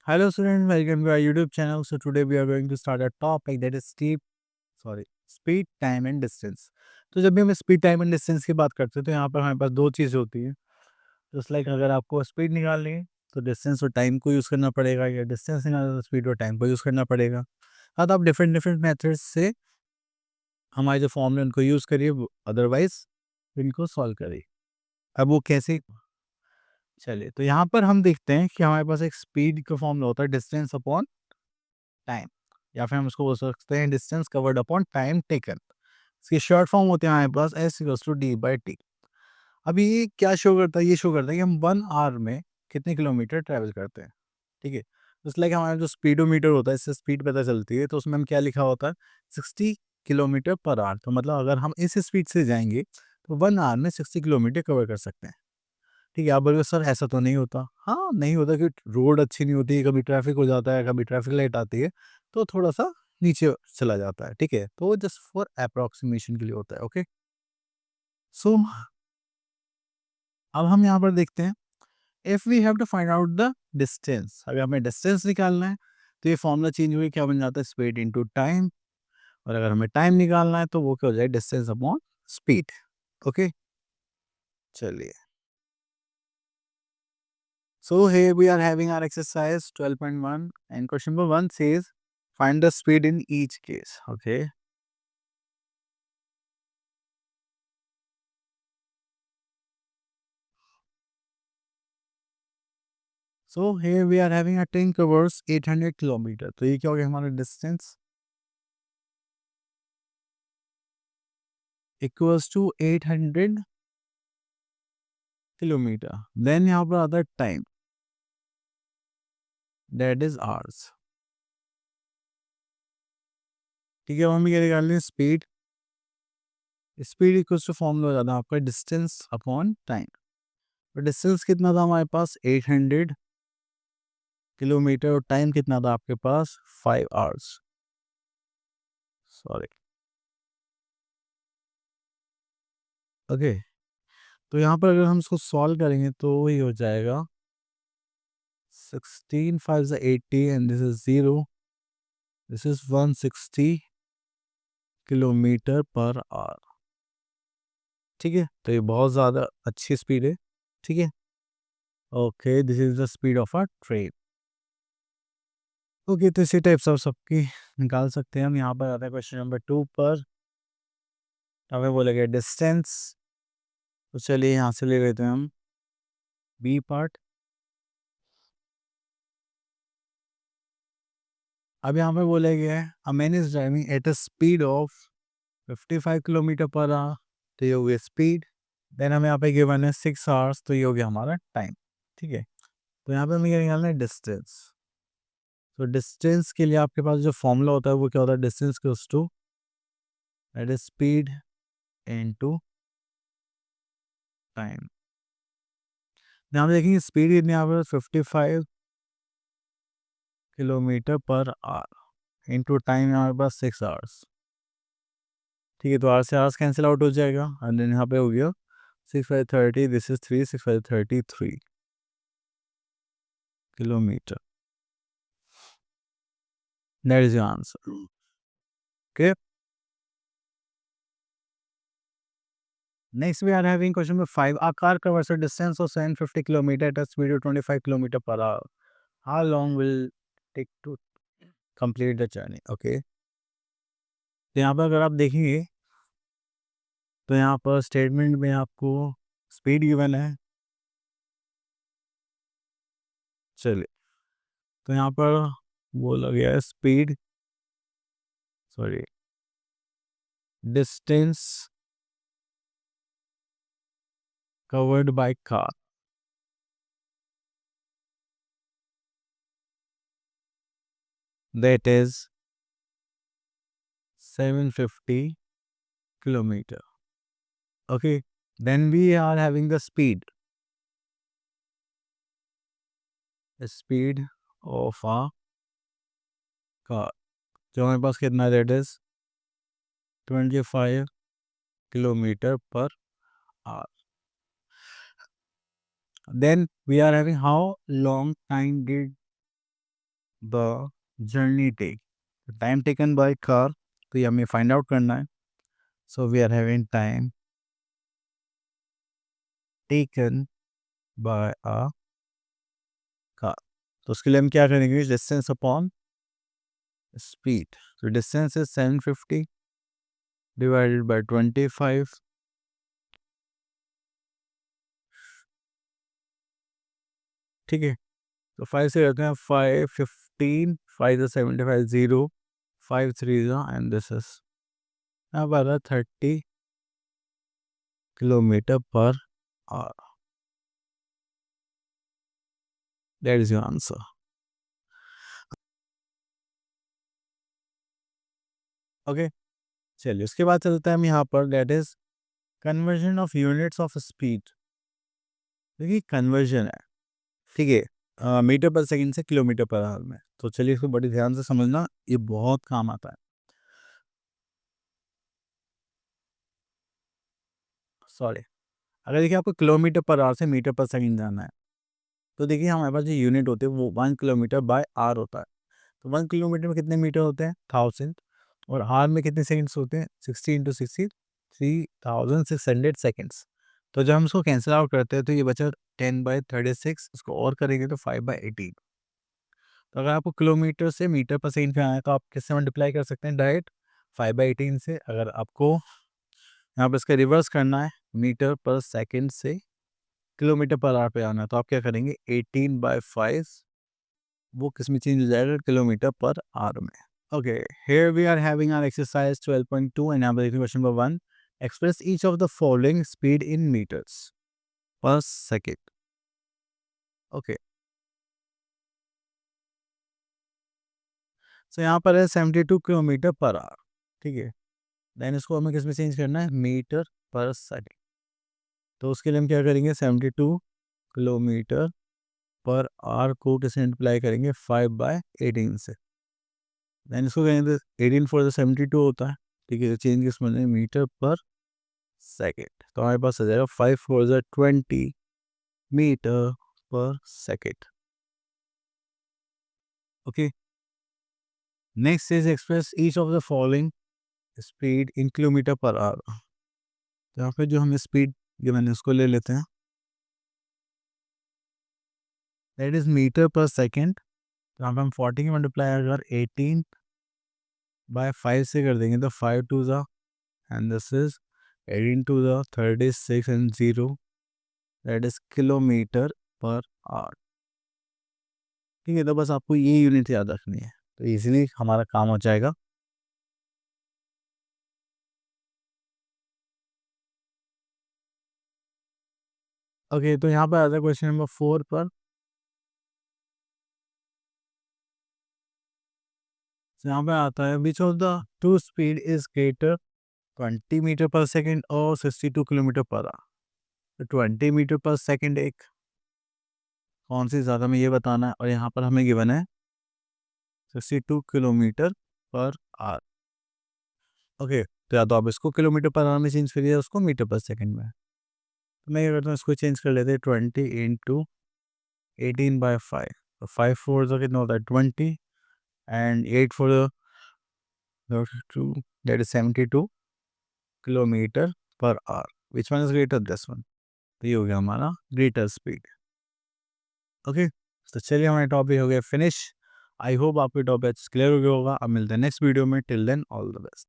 Hello students, welcome to our YouTube channel. So today we are going to start a topic that is speed, time and distance. तो जब भी हम speed time and distance की बात करते हैं तो यहाँ पर हमारे पास दो चीज़ होती है. जस्ट लाइक अगर आपको स्पीड निकालनी है तो डिस्टेंस और टाइम को यूज़ करना पड़ेगा, या डिस्टेंस निकालना है तो स्पीड और टाइम को यूज़ करना पड़ेगा. हाँ, तो आप डिफरेंट डिफरेंट मेथड्स से हमारे जो फॉर्मूले उनको यूज़ करिए, अदरवाइज इनको सॉल्व करिए. अब वो कैसे, चलिए तो यहाँ पर हम देखते हैं कि हमारे पास एक स्पीड का फॉर्मूला होता है डिस्टेंस अपॉन टाइम, या फिर हम उसको बोल सकते हैं distance covered upon time taken. इसकी शॉर्ट फॉर्म होते हैं हमारे पास S equals to D by T. अभी ये क्या शो करता है, ये शो करता है कि हम 1 आवर में कितने किलोमीटर ट्रैवल करते हैं. ठीक है, जस्ट लाइक हमारा जो स्पीडोमीटर होता है, इससे स्पीड पता चलती है, तो उसमें हम क्या लिखा होता है 60 किलोमीटर पर आवर. तो मतलब अगर हम इस स्पीड से जाएंगे तो 1 आवर में 60 किलोमीटर कवर कर सकते हैं. ठीक है, आप बोलोगे सर ऐसा तो नहीं होता. हाँ, नहीं होता कि रोड अच्छी नहीं होती, कभी ट्रैफिक हो जाता है, कभी ट्रैफिक लाइट आती है, तो थोड़ा-सा नीचे चला जाता है. ठीक है, तो वो जस्ट फॉर अप्रॉक्सिमेशन के लिए होता है. ओके, सो अब हम यहाँ पर देखते हैं, if we have to find out the distance, अगर हमें डिस्टेंस निकालना है तो ये फॉर्मूला चेंज हुई, क्या बन जाता है स्पीड इनटू टाइम. और अगर हमें टाइम निकालना है तो वो क्या हो जाएगा डिस्टेंस अपॉन स्पीड. ओके, चलिए. So here we are having our exercise 12.1, and question number 1 says find the speed in each case. Okay. So here we are having a train covers 800 kilometer. तो ये क्या हो गया हमारा distance equals to 800 kilometer. Then यहाँ पर आता है time, that is hours. ठीक है, अब हम ये निकाल लें speed. Speed equals to formula हो जाता है आपका डिस्टेंस अपॉन टाइम. तो डिस्टेंस कितना था हमारे पास 800 किलोमीटर, और टाइम कितना था आपके पास 5 आवर्स. सॉरी. ओके, तो यहाँ पर अगर हम इसको सॉल्व करेंगे तो वही हो जाएगा 16 5 is 80 and this is 0. This is 160 kilometre per hour. ठीक है, तो ये बहुत ज़्यादा अच्छी स्पीड है. ठीक है, okay, this is the speed of a train. Okay, तो इसी टाइप से आप सबकी निकाल सकते हैं हम. यहाँ पर आता है क्वेश्चन नंबर 2 पर, हमें बोलेगा डिस्टेंस. तो चलिए यहाँ से ले लेते हैं हम बी पार्ट. अब यहाँ पे बोला गया है a man is driving at a speed of 55 kilometre per hour. तो ये हो गया स्पीड. देन हमें यहाँ पे गिवन है 6 आवर्स, तो ये हो गया हमारा टाइम. ठीक है, तो यहाँ पे हमें क्या निकालना है डिस्टेंस. तो डिस्टेंस के लिए आपके पास जो फॉर्मूला होता है वो क्या होता है distance equals to that is speed into time. यहाँ पे देखेंगे स्पीड कितनी यहाँ पे 55 kilometre per hour into time हमारे पास 6 आवर्स. ठीक है, तो आर से आवर्स कैंसिल आउट हो जाएगा, एंड देन यहाँ पे हो गया 6 5 30, this is 3 6 5 33 kilometre. That is your answer. Okay, next we are having question number 5. A car covers a distance of 750 kilometer at a speed of 25 kilometer per hour. How long will take to complete the journey? Okay, तो यहाँ पर अगर आप देखेंगे तो यहाँ पर statement में आपको स्पीड गिवन है. चलिए, तो यहाँ पर बोला गया है speed, sorry, distance covered by car, that is 750 kilometer. Okay, then we are having the speed of a car. जो हमारे पास कितना है that is 25 kilometer per hour. Then we are having how long time did the journey take, time taken by car, तो ये हमें find out करना है. So we are having time taken by a car. तो उसके लिए हम क्या करेंगे, डिस्टेंस अपॉन स्पीड. तो डिस्टेंस इज 750 डिवाइडेड बाय 25. ठीक है, तो 5 से करते हैं 5 15, 5 से 75 0, 5 3 एंड दिस इज अब आ रहा 30 kilometre per hour. That is your answer. Okay, चलिए उसके बाद चलते हैं हम यहाँ पर, that is conversion of units of speed. देखिए कन्वर्जन है, ठीक है, मीटर पर सेकंड से किलोमीटर पर आवर में. तो चलिए इसको बड़ी ध्यान से समझना, ये बहुत काम आता है. सॉरी, अगर देखिए आपको किलोमीटर पर आवर से मीटर पर सेकंड जाना है, तो देखिए हमारे पास जो यूनिट होते हैं वो 1 किलोमीटर बाय आवर होता है. तो 1 किलोमीटर में कितने मीटर होते हैं, 1000. और आवर में कितने सेकंड्स होते हैं, 60 × 60, 3600 सेकंड्स. तो जब हम इसको कैंसिल आउट करते हैं तो ये बचा 10/36, इसको और करेंगे तो 5/18. तो अगर आपको किलोमीटर से मीटर पर सेकंड पे आया तो आप किससे मल्टीप्लाई कर सकते हैं, डायरेक्ट 5/18 से. अगर आपको यहाँ पर इसका रिवर्स करना है, मीटर पर सेकंड से किलोमीटर पर आवर पे आना है, तो आप क्या करेंगे, 18/5, वो किस में चेंज हो जाएगा, किलोमीटर पर आवर में. Okay, here we are having our exercise 12.2 and now we're question number 1. Express each of the following speed in meters per second. Okay, so यहाँ पर है 72 किलोमीटर पर आवर. ठीक है, then इसको हमें किस में चेंज करना है, मीटर पर सेकंड. तो उसके लिए हम क्या करेंगे, 72 किलोमीटर पर आवर को किससे मल्टीप्लाई करेंगे, 5/18 से. देन इसको कहेंगे 18 फोर द 72 होता है. ठीक है, चेंज किस में, मीटर पर सेकेंड. तो हमारे पास आ जाएगा 5 four the 20 metre per second. Okay, next is express each of the following speed in kilometre per hour. तो यहाँ पे जो हमें स्पीड गिवन है उसको ले लेते हैं, that is metre per second. तो यहाँ पे हम 40 की मल्टीप्लाई अगर 18/5 से कर देंगे तो 5 2 ज़ा एंड दिस इज 18 2 ज़ा 36 and 0, that is kilometre per hour. ठीक है, तो बस आपको ये यूनिट याद रखनी है, तो इजीली हमारा काम हो जाएगा. ओके, तो यहाँ पर आता है क्वेश्चन नंबर 4 पर. तो यहाँ पे आता है which of the two speed is greater, 20 metre per second और 62 किलोमीटर पर आवर. तो 20 मीटर पर सेकेंड एक, कौन सी ज़्यादा में ये बताना है, और यहाँ पर हमें गिवन है 62 किलोमीटर पर आवर. ओके, तो या तो आप इसको किलोमीटर पर आवर में चेंज करिए, उसको मीटर पर सेकेंड में. तो मैं ये करता हूँ, इसको चेंज कर लेते हैं, 20 इंटू 18/5. तो 5 फोर जो कितना होता है 20 and 8 four 2, that is 72 kilometre per hour. Which one is greater, this one. तो ये हो गया हमारा ग्रेटर स्पीड. ओके, तो चलिए हमारा टॉपिक हो गया फिनिश. आई होप आपके टॉपिक क्लियर हो गया होगा. अब मिलते हैं नेक्स्ट वीडियो में. Till then all the best.